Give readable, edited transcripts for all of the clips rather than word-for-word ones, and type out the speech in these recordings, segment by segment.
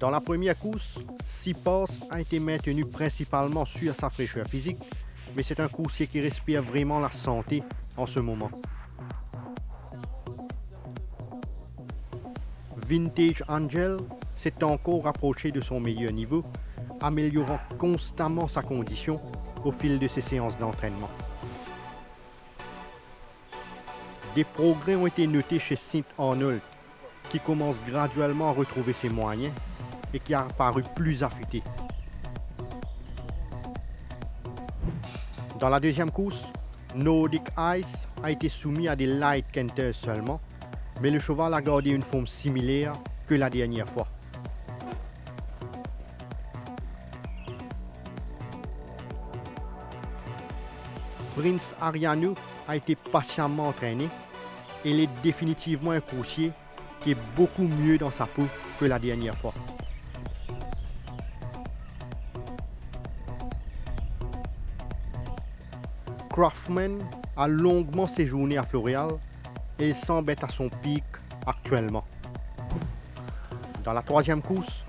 Dans la première course, Tsitsipas a été maintenu principalement sur sa fraîcheur physique, mais c'est un coursier qui respire vraiment la santé en ce moment. Vintage Angel s'est encore rapproché de son meilleur niveau, améliorant constamment sa condition au fil de ses séances d'entraînement. Des progrès ont été notés chez St. Arnold, qui commence graduellement à retrouver ses moyens et qui a apparu plus affûté. Dans la deuxième course, Nordic Ice a été soumis à des light canters seulement, mais le cheval a gardé une forme similaire que la dernière fois. Prince Ariano a été patiemment entraîné et il est définitivement un coursier qui est beaucoup mieux dans sa peau que la dernière fois. Craftman a longuement séjourné à Floréal et il semble être à son pic actuellement. Dans la troisième course,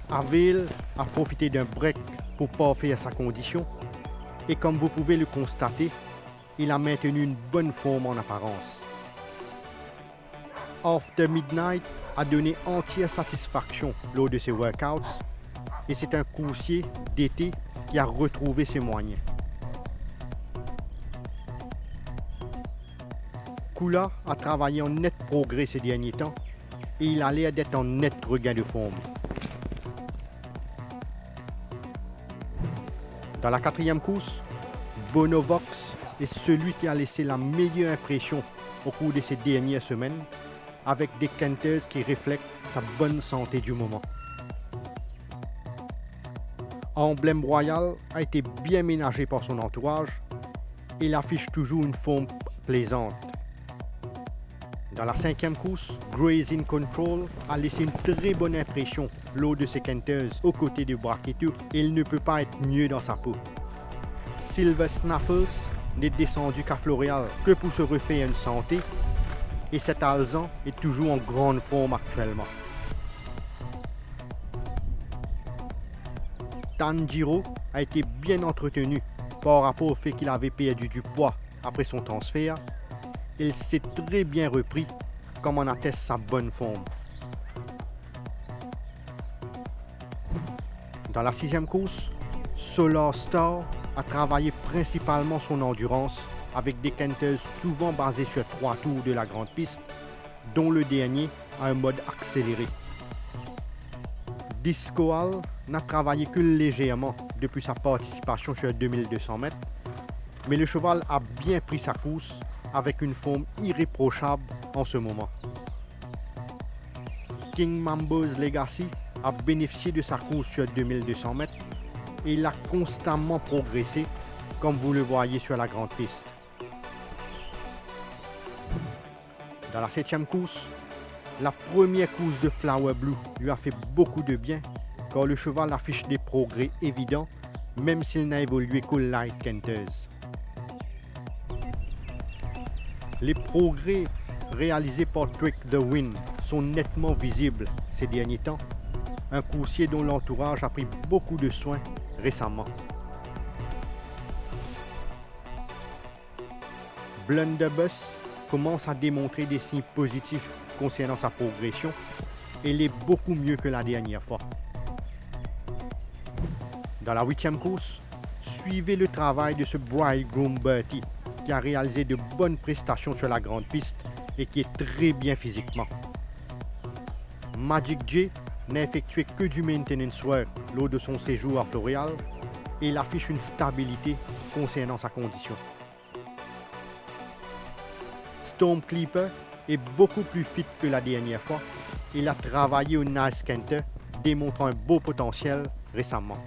Harville a profité d'un break pour parfaire sa condition et comme vous pouvez le constater, il a maintenu une bonne forme en apparence. After Midnight a donné entière satisfaction lors de ses workouts et c'est un coursier d'été qui a retrouvé ses moyens. Kula a travaillé en net progrès ces derniers temps et il a l'air d'être en net regain de forme. Dans la quatrième course, Bonovox est celui qui a laissé la meilleure impression au cours de ces dernières semaines avec des canters qui reflètent sa bonne santé du moment. Emblème Royal a été bien ménagé par son entourage et il affiche toujours une forme plaisante. Dans la cinquième course, Grazing Control a laissé une très bonne impression lors de ses canters aux côtés de Brachetto et il ne peut pas être mieux dans sa peau. Silver Snaffles n'est descendu qu'à Floréal que pour se refaire une santé et cet alezan est toujours en grande forme actuellement. Tanjiro a été bien entretenu par rapport au fait qu'il avait perdu du poids après son transfert. Il s'est très bien repris, comme en atteste sa bonne forme. Dans la sixième course, Solar Star a travaillé principalement son endurance avec des canters souvent basés sur 3 tours de la grande piste, dont le dernier a un mode accéléré. Discoal n'a travaillé que légèrement depuis sa participation sur 2200 mètres, mais le cheval a bien pris sa course avec une forme irréprochable en ce moment. King Mambo's Legacy a bénéficié de sa course sur 2200 mètres et il a constamment progressé comme vous le voyez sur la grande piste. Dans la septième course, la première course de Flower Blue lui a fait beaucoup de bien car le cheval affiche des progrès évidents même s'il n'a évolué qu'au light canters. Les progrès réalisés par Trick the Wind sont nettement visibles ces derniers temps, un coursier dont l'entourage a pris beaucoup de soins récemment. Blunderbuss commence à démontrer des signes positifs concernant sa progression et il est beaucoup mieux que la dernière fois. Dans la huitième course, suivez le travail de ce Bridegroom Bertie qui a réalisé de bonnes prestations sur la grande piste et qui est très bien physiquement. Magic J n'a effectué que du maintenance work lors de son séjour à Floréal et il affiche une stabilité concernant sa condition. Storm Clipper est beaucoup plus fit que la dernière fois. Il a travaillé au Nice Canter, démontrant un beau potentiel récemment.